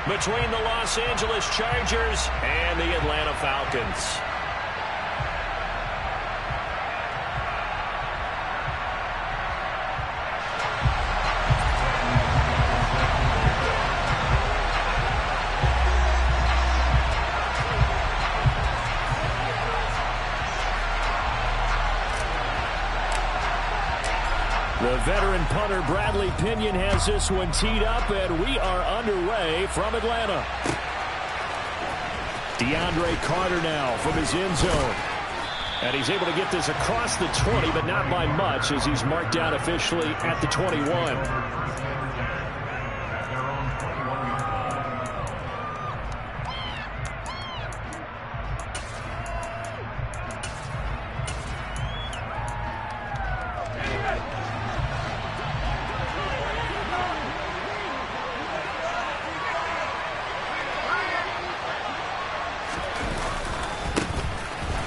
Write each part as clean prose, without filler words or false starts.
between the Los Angeles Chargers and the Atlanta Falcons. The veteran punter Bradley Pinion has this one teed up, and we are underway from Atlanta. DeAndre Carter now from his end zone. And he's able to get this across the 20, but not by much, as he's marked down officially at the 21.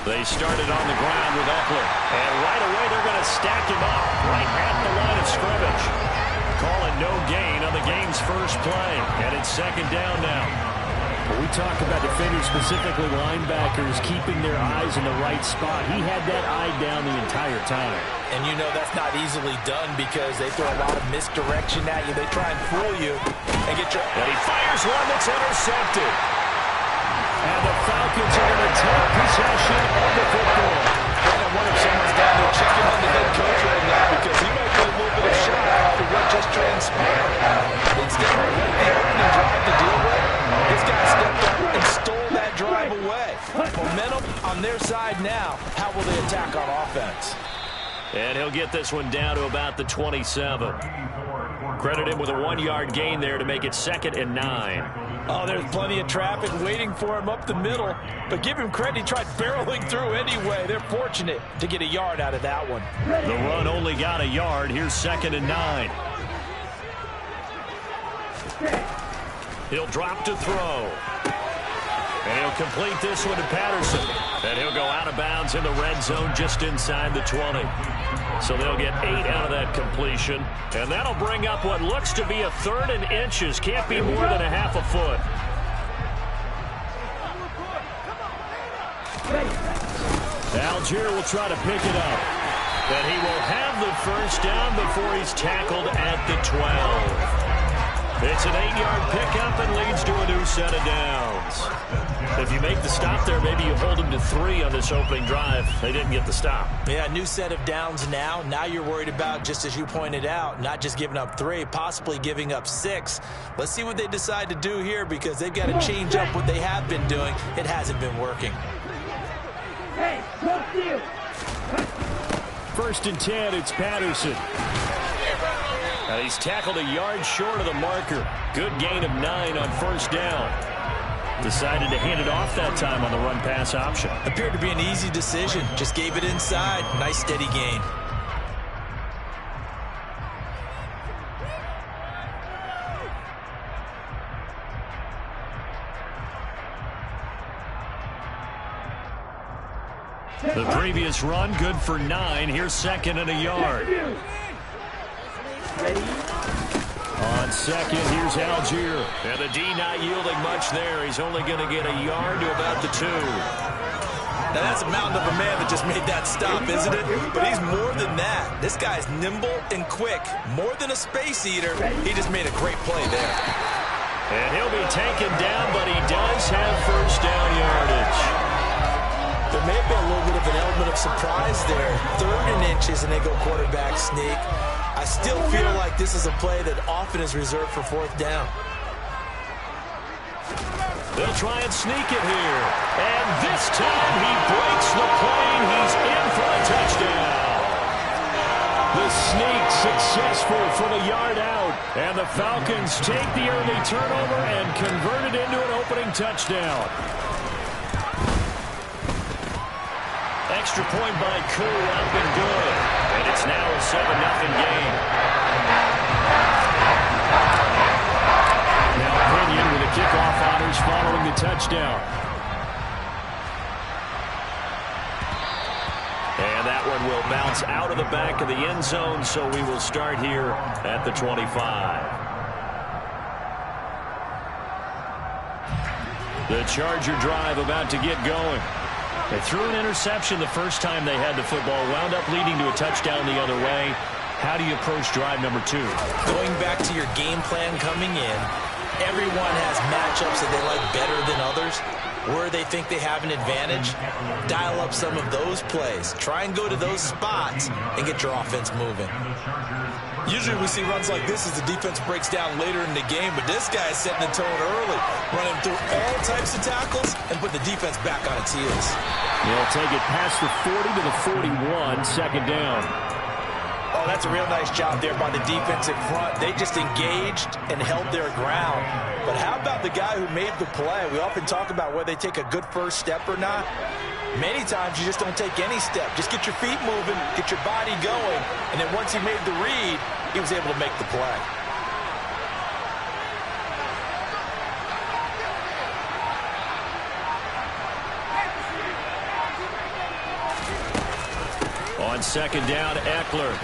They started on the ground with Eckler. And right away, they're going to stack him up right at the line of scrimmage. Call it no gain on the game's first play. And it's second down now. When we talk about defenders, specifically linebackers, keeping their eyes in the right spot, he had that eye down the entire time. And you know that's not easily done because they throw a lot of misdirection at you. They try and fool you and get your... And he fires one that's intercepted. And the Falcons are going to take possession of the football. And I wonder if someone's down there checking on the head coach right now because he might get a little bit of shock after what just transpired. Instead of the opening drive to deal with, this guy stepped up and stole that drive away. Momentum on their side now. How will they attack on offense? And he'll get this one down to about the 27. Credit him with a 1-yard gain there to make it 2nd and 9. Oh, there's plenty of traffic waiting for him up the middle. But give him credit, he tried barreling through anyway. They're fortunate to get a yard out of that one. The run only got a yard. Here's 2nd and 9. He'll drop to throw. And he'll complete this one to Patterson. And he'll go out of bounds in the red zone just inside the 20. So they'll get 8 out of that completion. And that'll bring up what looks to be a 3rd and inches. Can't be more than a half a foot. Algier will try to pick it up. But he will have the first down before he's tackled at the 12. It's an 8-yard pickup and leads to a new set of downs. If you make the stop there, maybe you hold them to 3 on this opening drive. They didn't get the stop. Yeah, new set of downs now. Now you're worried about, just as you pointed out, not just giving up 3, possibly giving up 6. Let's see what they decide to do here because they've got to change up what they have been doing. It hasn't been working. Hey, what's you? 1st and 10, it's Patterson. And he's tackled a yard short of the marker. Good gain of 9 on 1st down. Decided to hand it off that time on the run-pass option. Appeared to be an easy decision. Just gave it inside. Nice steady gain. The previous run, good for 9. Here's 2nd and a yard. On 2nd, here's Algier. And the D not yielding much there. He's only going to get a yard to about the 2. Now that's a mountain of a man that just made that stop, isn't it? But he's more than that. This guy's nimble and quick. More than a space eater. He just made a great play there. And he'll be taken down, but he does have first down yardage. There may have been a little bit of an element of surprise there. 3rd and inches, and they go quarterback sneak. I still feel like this is a play that often is reserved for 4th down. They'll try and sneak it here. And this time he breaks the plane. He's in for a touchdown. The sneak successful from a yard out. And the Falcons take the early turnover and convert it into an opening touchdown. Extra point by Koo, up and good. And it's now a 7-0 game. Now Pinion with the kickoff honors following the touchdown. And that one will bounce out of the back of the end zone, so we will start here at the 25. The Charger drive about to get going. They threw an interception the first time they had the football, wound up leading to a touchdown the other way. How do you approach drive number 2? Going back to your game plan coming in, everyone has matchups that they like better than others. Where they think they have an advantage, dial up some of those plays. Try and go to those spots and get your offense moving. Usually we see runs like this as the defense breaks down later in the game, but this guy is setting the tone early, running through all types of tackles and put the defense back on its heels. They'll take it past the 40 to the 41, second down. Oh, that's a real nice job there by the defense in front. They just engaged and held their ground. But how about the guy who made the play? We often talk about whether they take a good first step or not. Many times you just don't take any step. Just get your feet moving, get your body going, and then once he made the read, he was able to make the play. On second down, Eckler.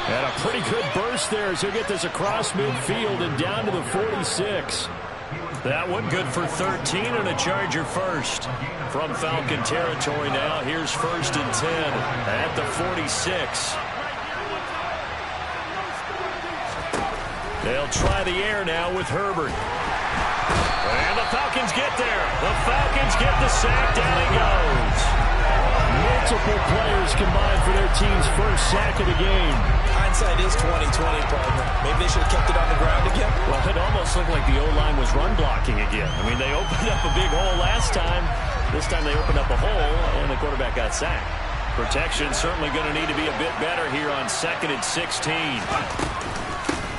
And a pretty good burst there as he'll get this across midfield and down to the 46. That one good for 13 and a Charger first. From Falcon territory now, here's 1st and 10 at the 46. They'll try the air now with Herbert. And the Falcons get there. The Falcons get the sack. Down he goes. Multiple players combined for their team's first sack of the game. Hindsight is 20/20, partner. Maybe they should have kept it on the ground again. Well, it almost looked like the O-line was run blocking again. I mean, they opened up a big hole last time. This time they opened up a hole, and the quarterback got sacked. Protection certainly going to need to be a bit better here on 2nd and 16.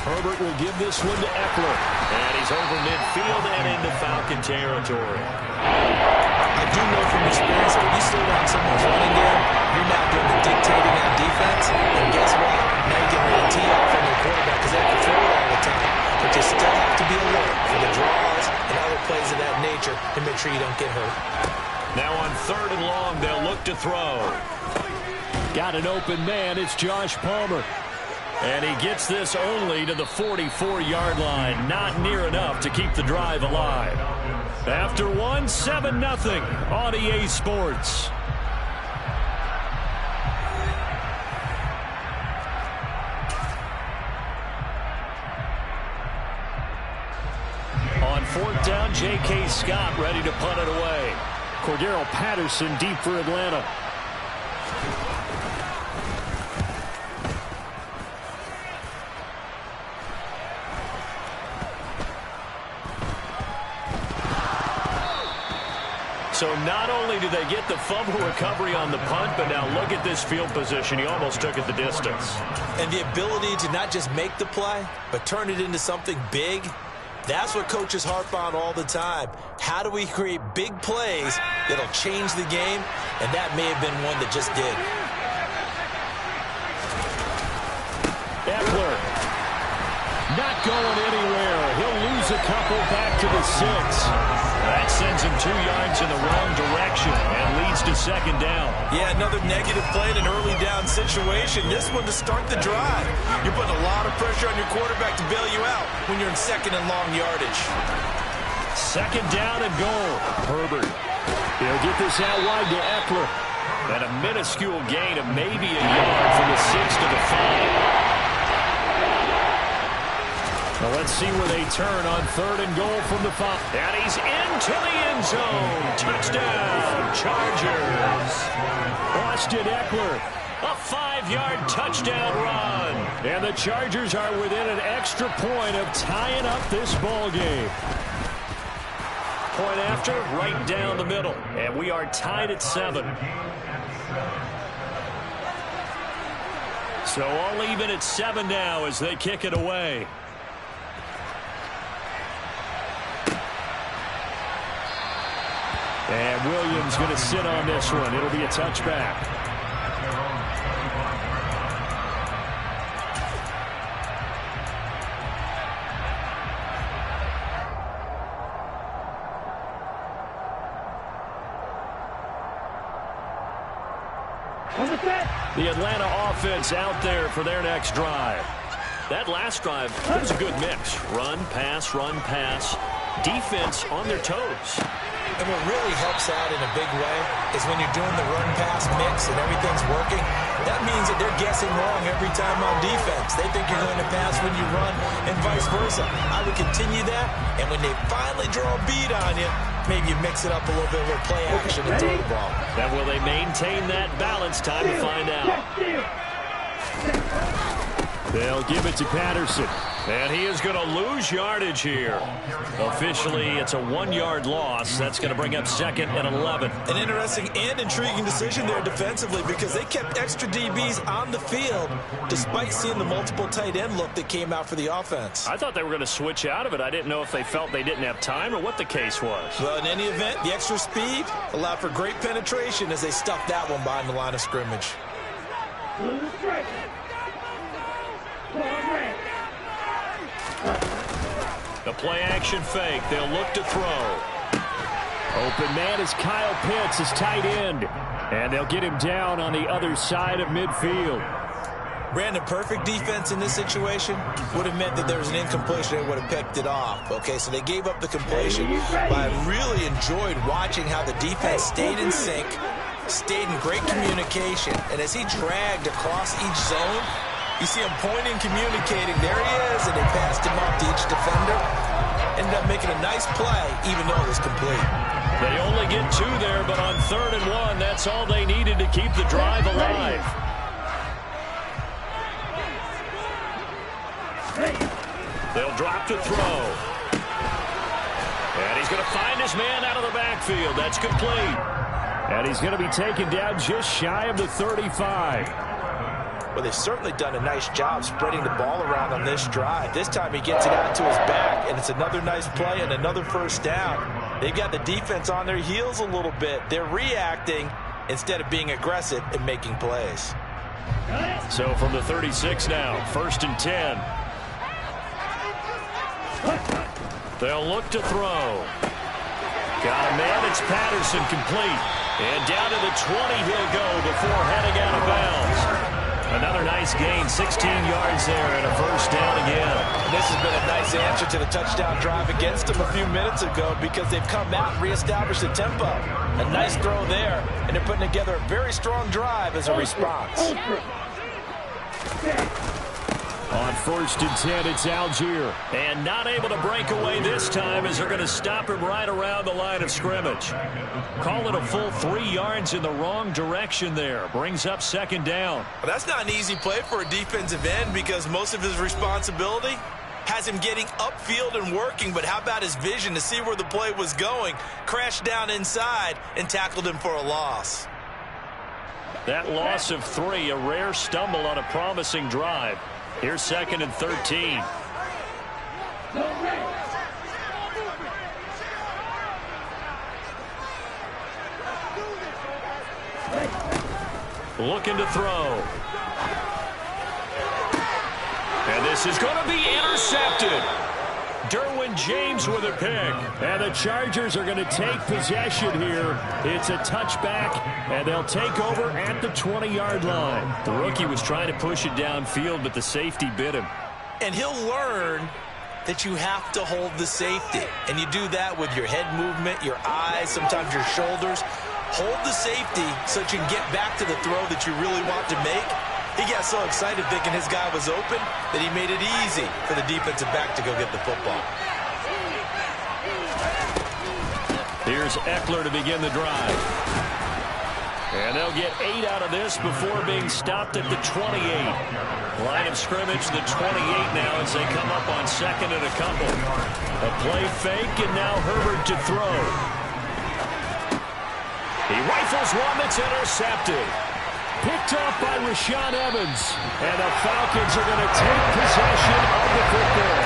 Herbert will give this one to Eckler. And he's over midfield and into Falcon territory. I do know from experience that when you slow down someone's running game, you're not doing the dictating on defense. And guess what? Now you're getting ready to tee off on your quarterback because they can throw it all the time. But you still have to be alert for the draws and other plays of that nature to make sure you don't get hurt. Now on 3rd and long, they'll look to throw. Got an open man. It's Josh Palmer. And he gets this only to the 44-yard line. Not near enough to keep the drive alive. After one, 7-0 on EA Sports. On 4th down, J.K. Scott ready to punt it away. Cordero Patterson deep for Atlanta. So not only do they get the fumble recovery on the punt, but now look at this field position. He almost took it the distance. And the ability to not just make the play, but turn it into something big, that's what coaches harp on all the time. How do we create big plays that'll change the game? And that may have been one that just did. Eckler. Not going anywhere. He'll lose a couple back to the 6. That sends him 2 yards in the wrong direction and leads to 2nd down. Yeah, another negative play in an early down situation. This one to start the drive. You're putting a lot of pressure on your quarterback to bail you out when you're in 2nd and long yardage. 2nd down and goal. Herbert. He'll get this out wide to Eckler. And a minuscule gain of maybe a yard from the 6 to the 5. Now let's see where they turn on 3rd and goal from the 5. And he's into the end zone. Touchdown, Chargers. Austin Eckler. A 5-yard touchdown run. And the Chargers are within an extra point of tying up this ball game. Point after, right down the middle. And we are tied at 7. So all even at 7 now as they kick it away. And Williams going to sit on this one. It'll be a touchback. The Atlanta offense out there for their next drive. That last drive, it was a good mix. Run, pass, defense on their toes. And what really helps out in a big way is when you're doing the run-pass mix and everything's working, that means that they're guessing wrong every time on defense. They think you're going to pass when you run and vice versa. I would continue that, and when they finally draw a beat on you, maybe you mix it up a little bit with play action and throw the ball. Then will they maintain that balance? Time to find out. They'll give it to Patterson. And he is going to lose yardage here. Officially, it's a 1-yard loss. That's going to bring up 2nd and 11. An interesting and intriguing decision there defensively because they kept extra DBs on the field despite seeing the multiple tight end look that came out for the offense. I thought they were going to switch out of it. I didn't know if they felt they didn't have time or what the case was. Well, in any event, the extra speed allowed for great penetration as they stuffed that one behind the line of scrimmage. The play-action fake. They'll look to throw. Open man is Kyle Pitts, his tight end. And they'll get him down on the other side of midfield. Brandon, perfect defense in this situation would have meant that there was an incompletion. They would have picked it off. Okay, so they gave up the completion. But I really enjoyed watching how the defense stayed in sync, stayed in great communication. And as he dragged across each zone, you see him pointing, communicating. There he is, and they passed him off to each defender. Ended up making a nice play, even though it was complete. They only get 2 there, but on 3rd and 1, that's all they needed to keep the drive alive. They'll drop to throw. And he's going to find his man out of the backfield. That's complete. And he's going to be taken down just shy of the 35. Well, they've certainly done a nice job spreading the ball around on this drive. This time he gets it out to his back, and it's another nice play and another first down. They've got the defense on their heels a little bit. They're reacting instead of being aggressive and making plays. So from the 36 now, 1st and 10. They'll look to throw. Got a man, it's Patterson, complete. And down to the 20 he'll go before heading out of bounds. Another nice gain, 16 yards there, and a first down again. And this has been a nice answer to the touchdown drive against them a few minutes ago because they've come out and reestablished the tempo. A nice throw there, and they're putting together a very strong drive as a response. On 1st and 10, it's Algier. And not able to break away this time as they're going to stop him right around the line of scrimmage. Call it a full 3 yards in the wrong direction there. Brings up 2nd down. Well, that's not an easy play for a defensive end because most of his responsibility has him getting upfield and working, but how about his vision to see where the play was going? Crashed down inside and tackled him for a loss. That loss of 3, a rare stumble on a promising drive. Here's 2nd and 13. Looking to throw. And this is going to be intercepted. Derwin James with a pick. And the Chargers are going to take possession here. It's a touchback, and they'll take over at the 20-yard line. The rookie was trying to push it downfield, but the safety bit him. And he'll learn that you have to hold the safety. And you do that with your head movement, your eyes, sometimes your shoulders. Hold the safety so that you can get back to the throw that you really want to make. He got so excited thinking his guy was open that he made it easy for the defensive back to go get the football. Here's Eckler to begin the drive. And they'll get 8 out of this before being stopped at the 28. Line of scrimmage, the 28 now as they come up on 2nd and a couple. A play fake, and now Herbert to throw. He rifles one that's intercepted. Picked off by Rashaan Evans. And the Falcons are going to take possession of the football.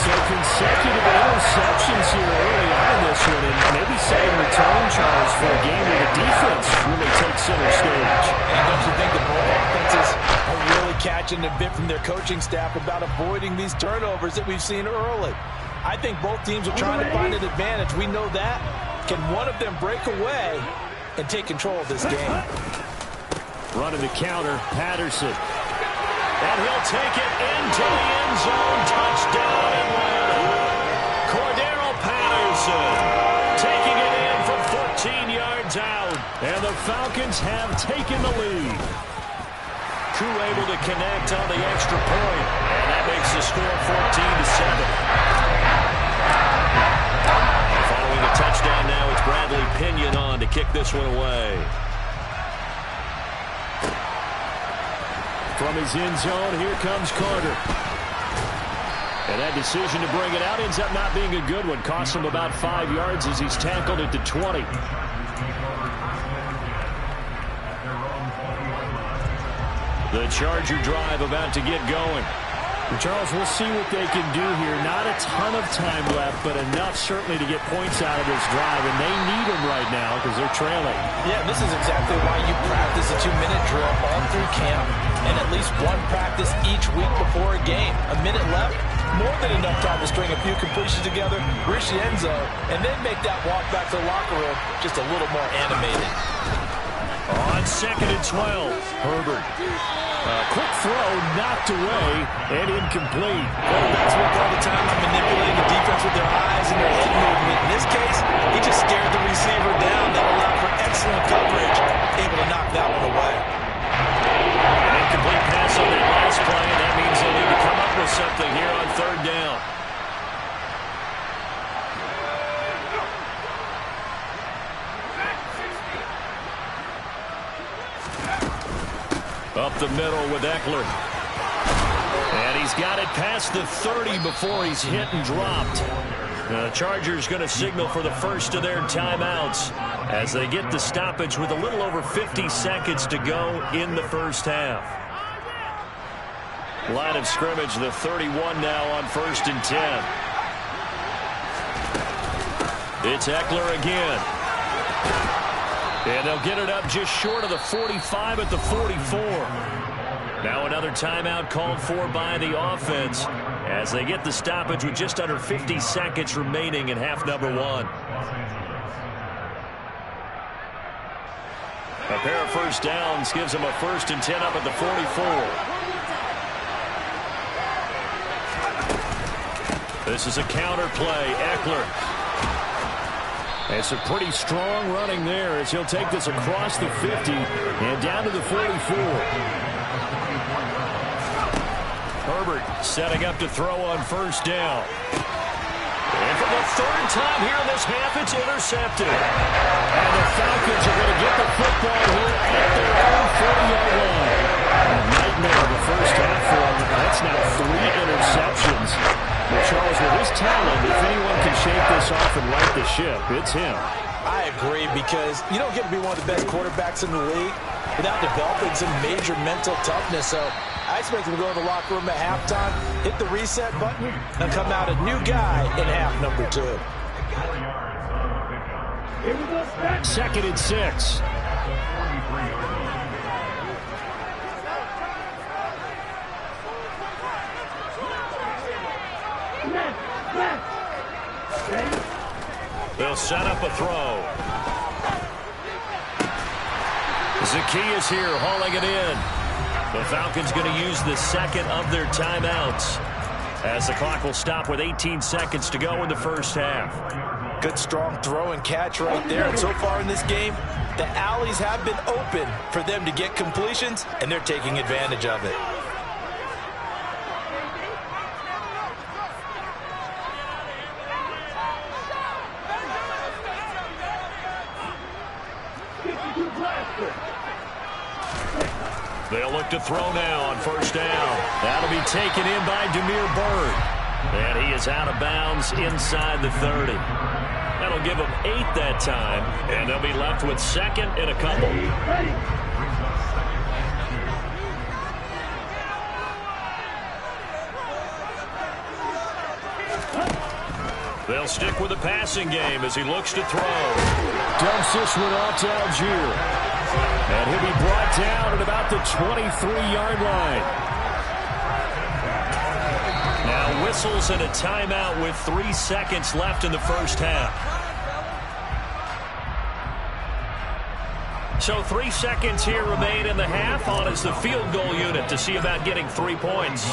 So consecutive interceptions here early on in this one. And maybe setting the tone, Charles, for a game where the defense really takes center stage. And don't you think the both offenses are really catching a bit from their coaching staff about avoiding these turnovers that we've seen early? I think both teams are trying to find an advantage. We know that. Can one of them break away and take control of this game? Running the counter, Patterson. And he'll take it into the end zone. Touchdown, Atlanta. Cordero Falcons have taken the lead. Crew able to connect on the extra point, and that makes the score 14-7. Following the touchdown now, it's Bradley Pinion on to kick this one away. From his end zone, here comes Carter. And that decision to bring it out ends up not being a good one. Costs him about 5 yards as he's tackled at the 20. The Charger drive about to get going. Charles, we'll see what they can do here. Not a ton of time left, but enough certainly to get points out of this drive, and they need them right now because they're trailing. Yeah, this is exactly why you practice a 2-minute drill all through camp and at least one practice each week before a game. A minute left, more than enough time to string a few completions together, reach the end zone, and then make that walk back to the locker room just a little more animated. On 2nd and 12, Herbert. Quick throw, knocked away, and incomplete. Quarterbacks work all the time on manipulating the defense with their eyes and their head movement. In this case, he just scared the receiver down. That allowed for excellent coverage, able to knock that one away. An incomplete pass on that last play, and that means they'll need to come up with something here on 3rd down. Up the middle with Eckler. And he's got it past the 30 before he's hit and dropped. The Chargers going to signal for the first of their timeouts as they get the stoppage with a little over 50 seconds to go in the first half. Line of scrimmage, the 31 now on 1st and 10. It's Eckler again. And they'll get it up just short of the 45 at the 44. Now another timeout called for by the offense as they get the stoppage with just under 50 seconds remaining in half number 1. A pair of first downs gives them a 1st and 10 up at the 44. This is a counter play. Eckler. It's a pretty strong running there as he'll take this across the 50 and down to the 44. Herbert setting up to throw on 1st down. And for the 3rd time here in this half, it's intercepted. And the Falcons are going to get the football here at their own 40-yard line. A nightmare of the first half for them. That's now 3 interceptions. But Charles, with his talent, if anyone can shake this off and right the ship, it's him. I agree, because you don't get to be one of the best quarterbacks in the league without developing some major mental toughness. So I expect him to go in the locker room at halftime, hit the reset button, and come out a new guy in half number 2. 2nd and 6. They'll set up a throw. Zacchaeus here hauling it in. The Falcons going to use the 2nd of their timeouts as the clock will stop with 18 seconds to go in the first half. Good strong throw and catch right there. And so far in this game, the alleys have been open for them to get completions, and they're taking advantage of it. They'll look to throw now on 1st down. That'll be taken in by Damiere Byrd. And he is out of bounds inside the 30. That'll give them 8 that time, and they'll be left with 2nd and a couple. They'll stick with the passing game as he looks to throw. Dumps this one off to Algier. And he'll be brought down at about the 23-yard line. Now whistles and a timeout with 3 seconds left in the first half. So 3 seconds here remain in the half. On is the field goal unit to see about getting 3 points.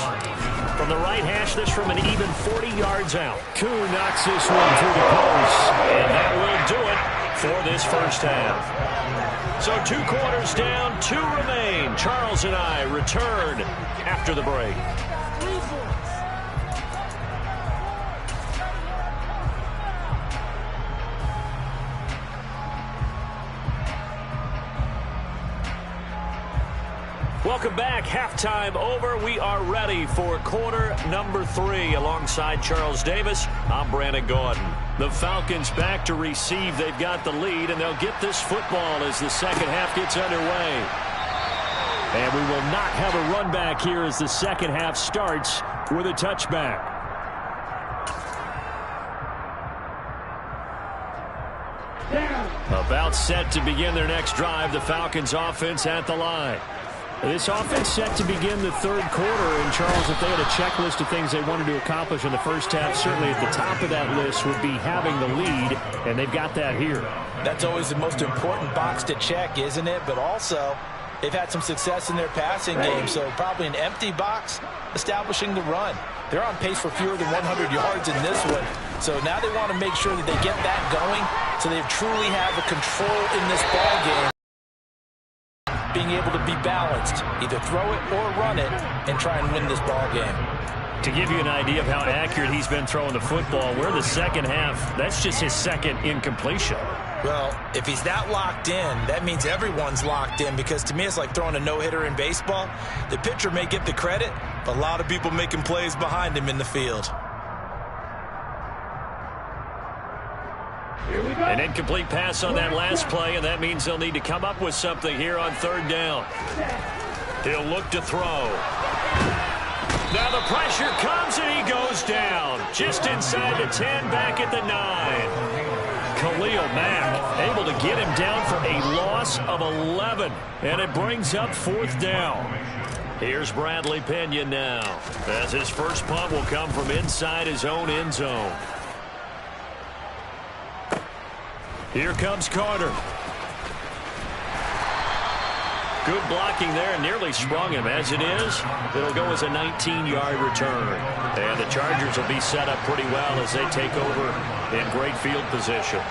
From the right hash, this from an even 40 yards out. Koo knocks this one through the post. And that will do it for this first half. So 2 quarters down, 2 remain. Charles and I return after the break. Welcome back. Halftime over. We are ready for quarter number 3. Alongside Charles Davis, I'm Brandon Gordon. The Falcons back to receive. They've got the lead, and they'll get this football as the second half gets underway. And we will not have a run back here as the second half starts with a touchback. About set to begin their next drive. The Falcons offense at the line. This offense set to begin the third quarter. And, Charles, if they had a checklist of things they wanted to accomplish in the first half, certainly at the top of that list would be having the lead, and they've got that here. That's always the most important box to check, isn't it? But also, they've had some success in their passing game, so probably an empty box establishing the run. They're on pace for fewer than 100 yards in this one, so now they want to make sure that they get that going so they truly have a control in this ball game. Being able to be balanced, either throw it or run it, and try and win this ball game. To give you an idea of how accurate he's been throwing the football, we're in the second half. That's just his second incompletion. Well, if he's that locked in, that means everyone's locked in, because to me it's like throwing a no-hitter in baseball. The pitcher may get the credit, but a lot of people making plays behind him in the field. An incomplete pass on that last play, and that means they'll need to come up with something here on third down. He'll look to throw. Now the pressure comes, and he goes down. Just inside the 10, back at the 9. Khalil Mack able to get him down for a loss of 11, and it brings up fourth down. Here's Bradley Pena now, as his first punt will come from inside his own end zone. Here comes Carter. Good blocking there, and nearly sprung him. As it is, it'll go as a 19-yard return. And the Chargers will be set up pretty well as they take over in great field position.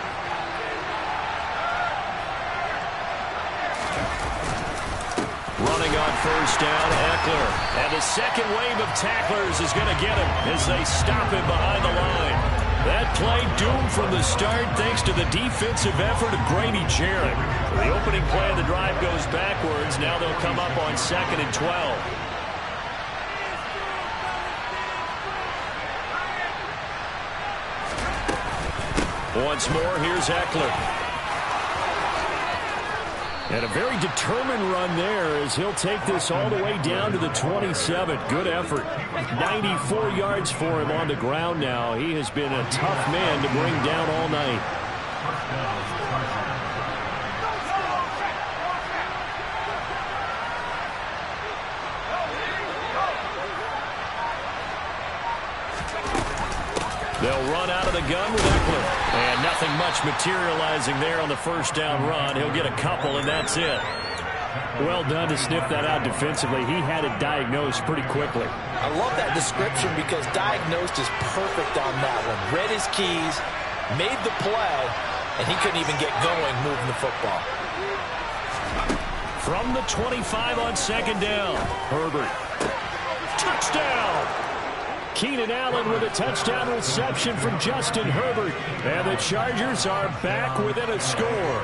Running on first down, Eckler. And the second wave of tacklers is going to get him as they stop him behind the line. That play doomed from the start thanks to the defensive effort of Grady Jarrett. The opening play of the drive goes backwards. Now they'll come up on 2nd and 12. Once more, here's Eckler. And a very determined run there as he'll take this all the way down to the 27. Good effort. 94 yards for him on the ground now. He has been a tough man to bring down all night. They'll run out of the gun with Eckler. And nothing much materializing there on the first down run. He'll get a couple, and that's it. Well done to sniff that out defensively. He had it diagnosed pretty quickly. I love that description because diagnosed is perfect on that one. Read his keys, made the play, and he couldn't even get going moving the football. From the 25 on second down, Herbert. Touchdown! Keenan Allen with a touchdown reception from Justin Herbert. And the Chargers are back within a score.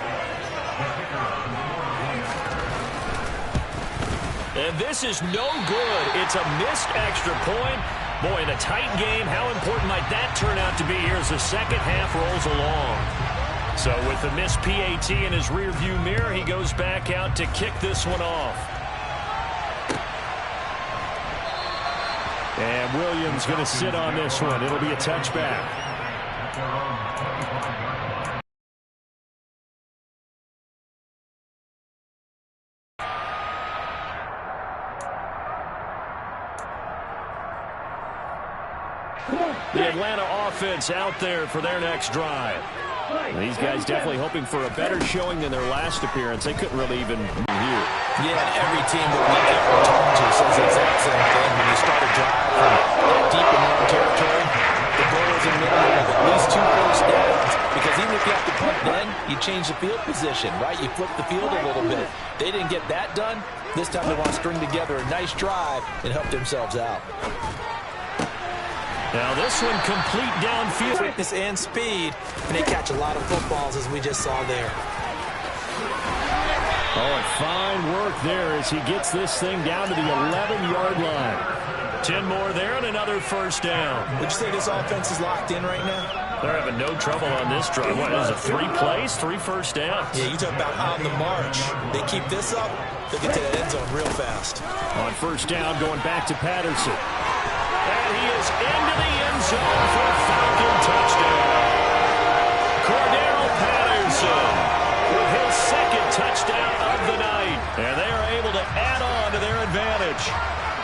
And this is no good. It's a missed extra point. Boy, in a tight game, how important might that turn out to be here as the second half rolls along? So with the missed PAT in his rearview mirror, he goes back out to kick this one off. And Williams going to sit on this one. It'll be a touchback. The Atlanta offense out there for their next drive. These guys definitely hoping for a better showing than their last appearance. They couldn't really even be here. Yeah, and every team that we ever talk to says the exact same thing. When you start a drive from deep in your own territory, the goal is a minimum of at least 2 first downs, because even if you have to punt then, you change the field position, right? You flip the field a little bit. They didn't get that done. This time they want to string together a nice drive and help themselves out. Now this one complete downfield. Quickness and speed, and they catch a lot of footballs as we just saw there. Oh, and fine work there as he gets this thing down to the 11-yard line. 10 more there and another first down. Would you say this offense is locked in right now? They're having no trouble on this drive. What is it, 3 plays, 3 first downs? Yeah, you talk about on the march. They keep this up, they'll get to that end zone real fast. On first down, going back to Patterson. And he is into the end zone for a Falcon touchdown. Cordero Patterson with his second touchdown of the night. And they are able to add on to their advantage.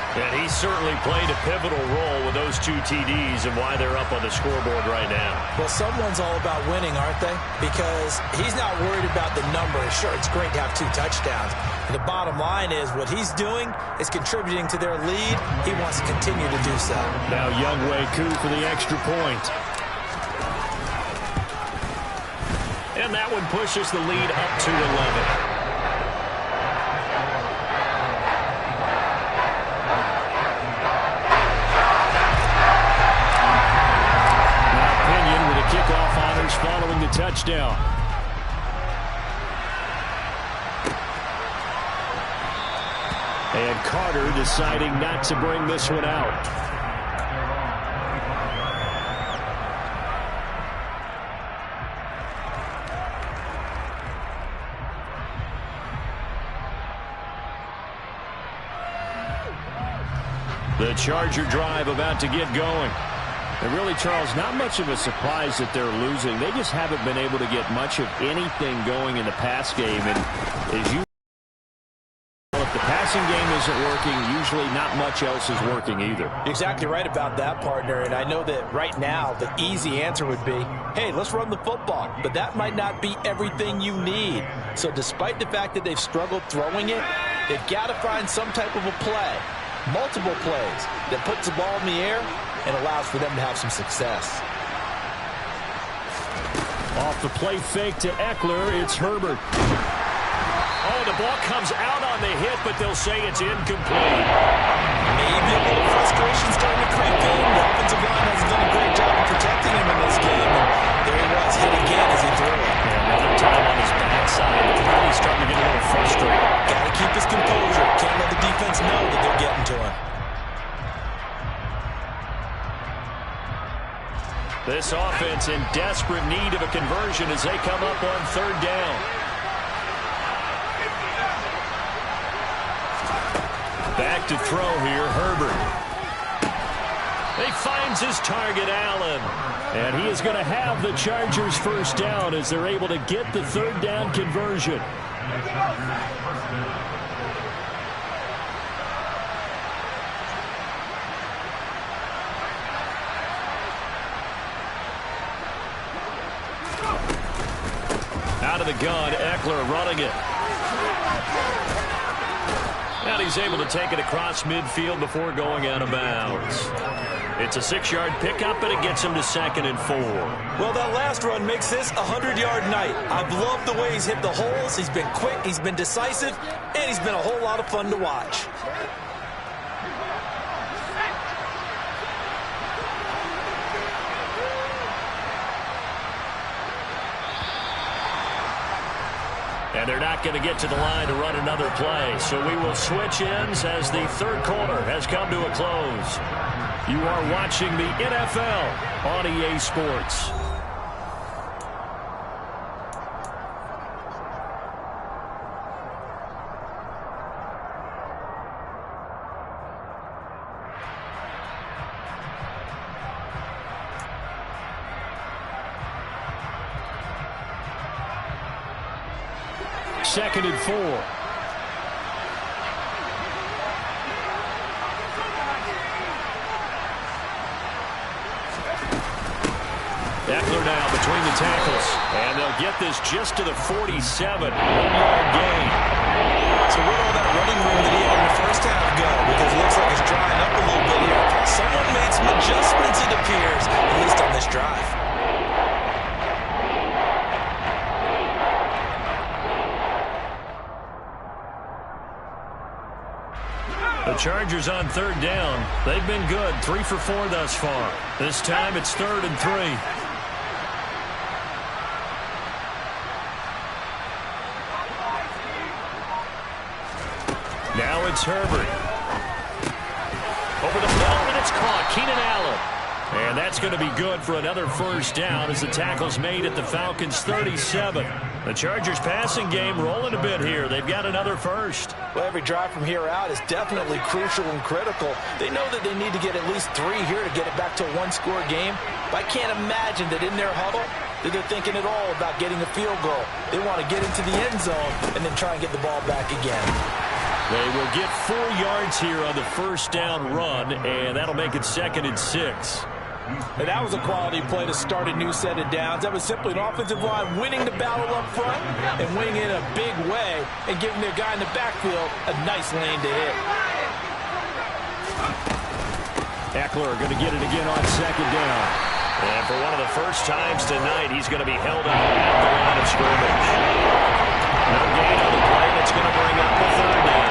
And he certainly played a pivotal role with those 2 TDs and why they're up on the scoreboard right now. Well, someone's all about winning, aren't they? Because he's not worried about the numbers. Sure, it's great to have 2 touchdowns. And the bottom line is what he's doing is contributing to their lead. He wants to continue to do so. Now Younghoe Koo for the extra point. And that one pushes the lead up to 11. Kickoff honors following the touchdown. And Carter deciding not to bring this one out. The Charger drive about to get going. And really, Charles, not much of a surprise that they're losing. They just haven't been able to get much of anything going in the pass game. And as you know, if the passing game isn't working, usually not much else is working either. You're exactly right about that, partner. And I know that right now the easy answer would be, hey, let's run the football. But that might not be everything you need. So despite the fact that they've struggled throwing it, they've got to find some type of a play, multiple plays, that puts the ball in the air and allows for them to have some success. Off the play fake to Eckler, it's Herbert. Oh, the ball comes out on the hit, but they'll say it's incomplete. Maybe a little frustration starting to creep in. The offensive line hasn't done a great job of protecting him in this game. And there he was, hit again as he threw it. And another time on his backside. He's starting to get a little frustrated. Got to keep his composure. Can't let the defense know that they're getting to him. This offense in desperate need of a conversion as they come up on third down. Back to throw here, Herbert. He finds his target, Allen. And he is going to have the Chargers first down as they're able to get the third down conversion. Out of the gun, Eckler running it. And he's able to take it across midfield before going out of bounds. It's a 6-yard pickup, and it gets him to 2nd and 4. Well, that last run makes this a 100-yard night. I've loved the way he's hit the holes. He's been quick, he's been decisive, and he's been a whole lot of fun to watch. And they're not going to get to the line to run another play. So we will switch ends as the third quarter has come to a close. You are watching the NFL on EA Sports. Second and 4. Eckler now between the tackles. And they'll get this just to the 47. 1-yard gain. So where'd all that running room that he had in the first half go? Because it looks like it's drying up a little bit here. Someone made some adjustments, it appears, at least on this drive. The Chargers on third down. They've been good, 3 for 4 thus far. This time it's 3rd and 3. Now it's Herbert. Over the middle, and it's caught. Keenan Allen. And that's going to be good for another first down as the tackle's made at the Falcons' 37. The Chargers passing game rolling a bit here. They've got another first. Well, every drive from here out is definitely crucial and critical. They know that they need to get at least 3 here to get it back to a one-score game. But I can't imagine that in their huddle that they're thinking at all about getting a field goal. They want to get into the end zone and then try and get the ball back again. They will get 4 yards here on the first down run, and that'll make it 2nd and 6. And that was a quality play to start a new set of downs. That was simply an offensive line winning the battle up front and winning it in a big way and giving their guy in the backfield a nice lane to hit. Eckler going to get it again on 2nd down. And for one of the first times tonight, he's going to be held out at the line of scrimmage. No gain on the play. That's going to bring up the 3rd down.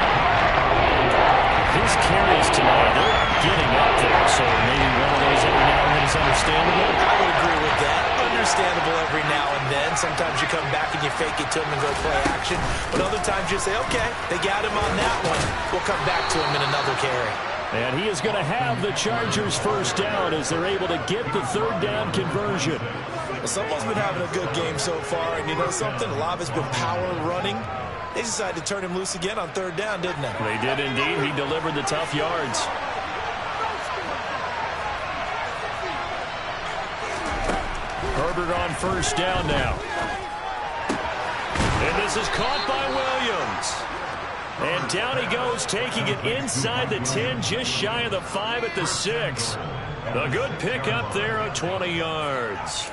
His carries tonight, they're getting up there, so maybe one of those every now and then is understandable. I would agree with that. Understandable every now and then. Sometimes you come back and you fake it to him and go play action. But other times you say, okay, they got him on that one. We'll come back to him in another carry. And he is going to have the Chargers first down as they're able to get the 3rd down conversion. Well, someone's been having a good game so far, and you know something? A lot of it's been power running. They decided to turn him loose again on 3rd down, didn't they? They did indeed. He delivered the tough yards. Herbert on first down now. And this is caught by Williams. And down he goes, taking it inside the 10, just shy of the 5 at the 6. A good pick up there of 20 yards.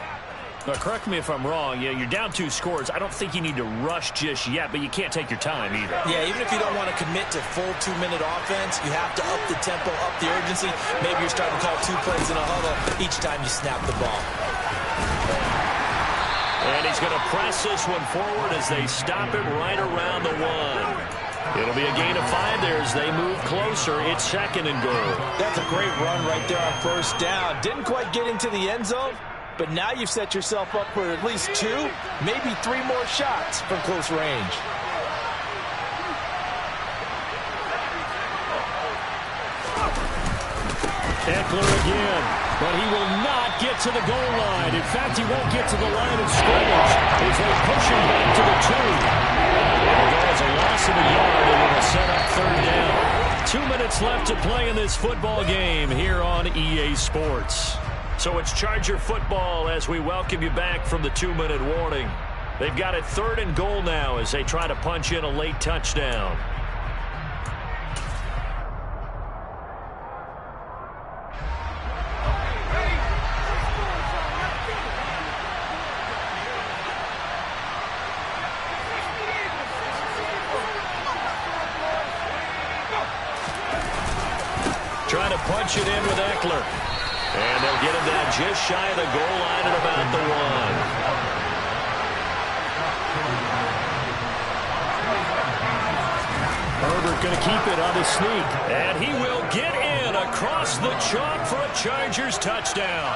Now, correct me if I'm wrong. Yeah, you're down 2 scores. I don't think you need to rush just yet, but you can't take your time either. Yeah, even if you don't want to commit to full 2-minute offense, you have to up the tempo, up the urgency. Maybe you're starting to call 2 plays in a huddle each time you snap the ball. And he's going to press this one forward as they stop it right around the 1. It'll be a gain of 5 there as they move closer. It's 2nd and goal. That's a great run right there on first down. Didn't quite get into the end zone, but now you've set yourself up for at least 2, maybe 3 more shots from close range. Eckler again, but he will not get to the goal line. In fact, he won't get to the line of scrimmage as they push him back to the 2. It'll go as a loss of a yard, and it'll set up 3rd down. 2 minutes left to play in this football game here on EA Sports. So it's Charger football as we welcome you back from the 2-minute warning. They've got it 3rd and goal now as they try to punch in a late touchdown. Trying to punch it in with Eckler. And they'll get him down just shy of the goal line at about the 1. Herbert going to keep it on the sneak. And he will get in across the chalk for a Chargers touchdown.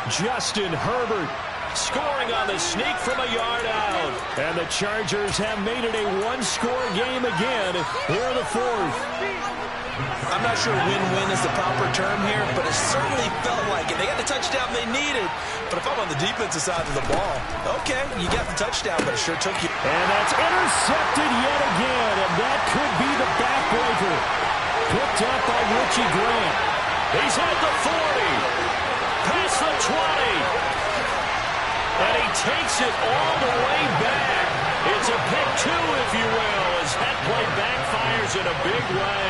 Justin Herbert scoring on the sneak from a yard out. And the Chargers have made it a 1-score game again here in the 4th. I'm not sure win-win is the proper term here, but it certainly felt like it. They got the touchdown they needed, but if I'm on the defensive side of the ball, okay, you got the touchdown, but it sure took you. And that's intercepted yet again, and that could be the backbreaker. Picked up by Richie Grant. He's at the 40, past the 20, and he takes it all the way back. It's a pick 2, if you will, as that play backfires in a big way.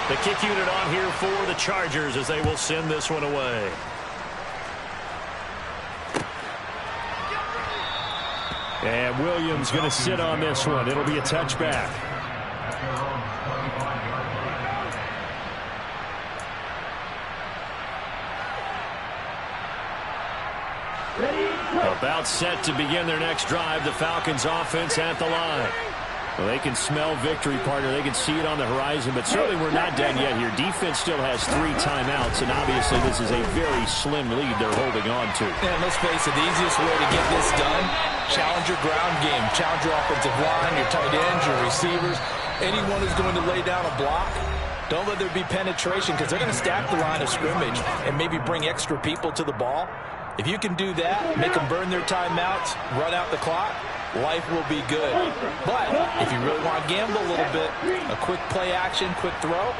The kick unit on here for the Chargers as they will send this one away. And Williams going to sit on this one. It'll be a touchback. Ready? About set to begin their next drive. The Falcons offense at the line. Well, they can smell victory, partner. They can see it on the horizon, but certainly we're not done yet here. Defense still has 3 timeouts, and obviously this is a very slim lead they're holding on to. And let's face it, the easiest way to get this done, challenge your ground game. Challenge your offensive line, your tight ends, your receivers, anyone who's going to lay down a block. Don't let there be penetration because they're going to stack the line of scrimmage and maybe bring extra people to the ball. If you can do that, make them burn their timeouts, run out the clock, life will be good. But if you really want to gamble a little bit, a quick play action, quick throw,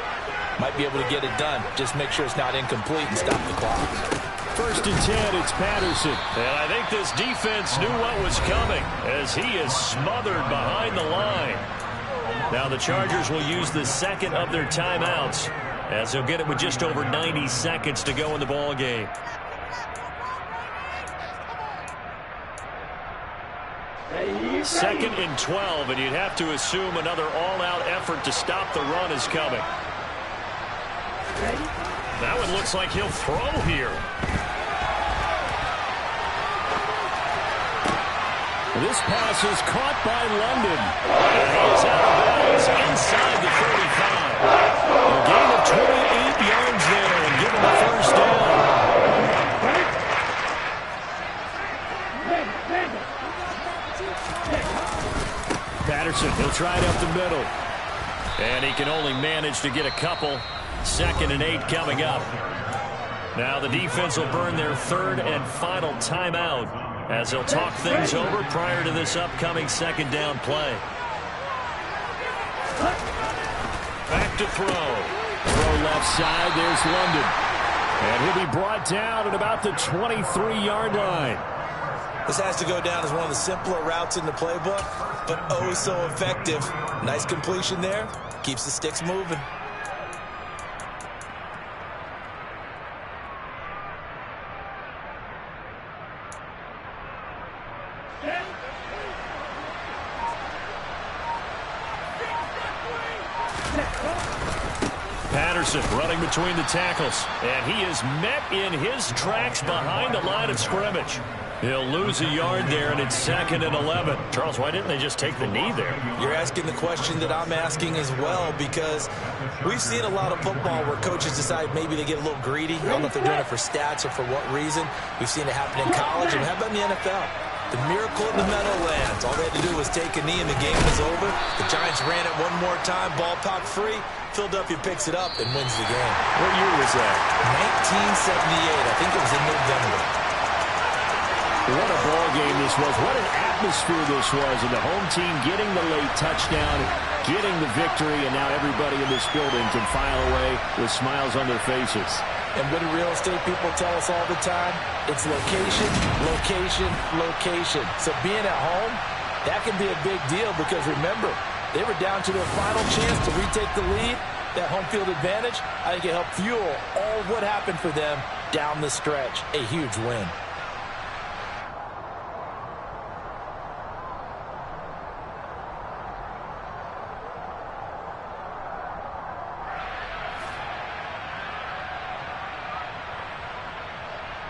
might be able to get it done. Just make sure it's not incomplete and stop the clock. 1st and 10, it's Patterson. And I think this defense knew what was coming as he is smothered behind the line. Now the Chargers will use the 2nd of their timeouts as they'll get it with just over 90 seconds to go in the ball game. Second and 12, and you'd have to assume another all-out effort to stop the run is coming. That one looks like he'll throw here. This pass is caught by London. And he's out of bounds inside the 35. A gain of 28 yards there and given the 1st down. Patterson, he'll try it up the middle. And he can only manage to get a couple. 2nd and 8 coming up. Now the defense will burn their 3rd and final timeout as they'll talk things over prior to this upcoming 2nd down play. Back to throw. Throw left side, there's London. And he'll be brought down at about the 23-yard line. This has to go down as one of the simpler routes in the playbook, but oh so effective. Nice completion there. Keeps the sticks moving. Patterson running between the tackles, and he is met in his tracks behind the line of scrimmage. He'll lose a yard there, and it's 2nd and 11. Charles, why didn't they just take the knee there? You're asking the question that I'm asking as well, because we've seen a lot of football where coaches decide maybe they get a little greedy. I don't know if they're doing it for stats or for what reason. We've seen it happen in college, and how about in the NFL? The miracle in the Meadowlands. All they had to do was take a knee, and the game was over. The Giants ran it one more time, ball popped free. Philadelphia picks it up and wins the game. What year was that? 1978. I think it was in November. What a ball game this was. What an atmosphere this was. And the home team getting the late touchdown, getting the victory, and now everybody in this building can file away with smiles on their faces. And what do real estate people tell us all the time? It's location, location, location. So being at home, that can be a big deal because remember, they were down to their final chance to retake the lead. That home field advantage, I think it helped fuel all of what happened for them down the stretch. A huge win.